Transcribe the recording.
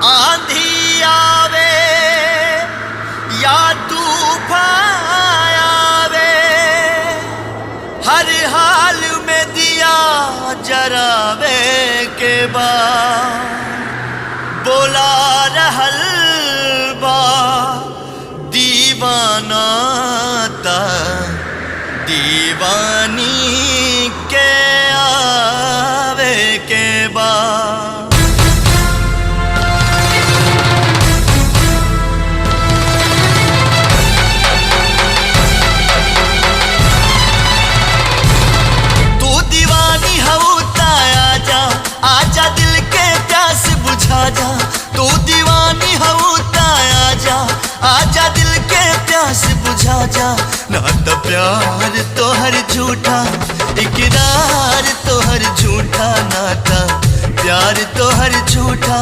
आंधी आवे या तूफान आवे, हर हाल में दिया जरावे के बाद बोला रहल बा दीवाना ता दीवानी के आवे के बाद। आजा दिल के प्यास बुझा जा, तू दीवानी हो आजा, आजा दिल के प्यास बुझा जा। ना तो प्यार तो हर झूठा, इकरार तो हर झूठा, नाता प्यार तो हर झूठा,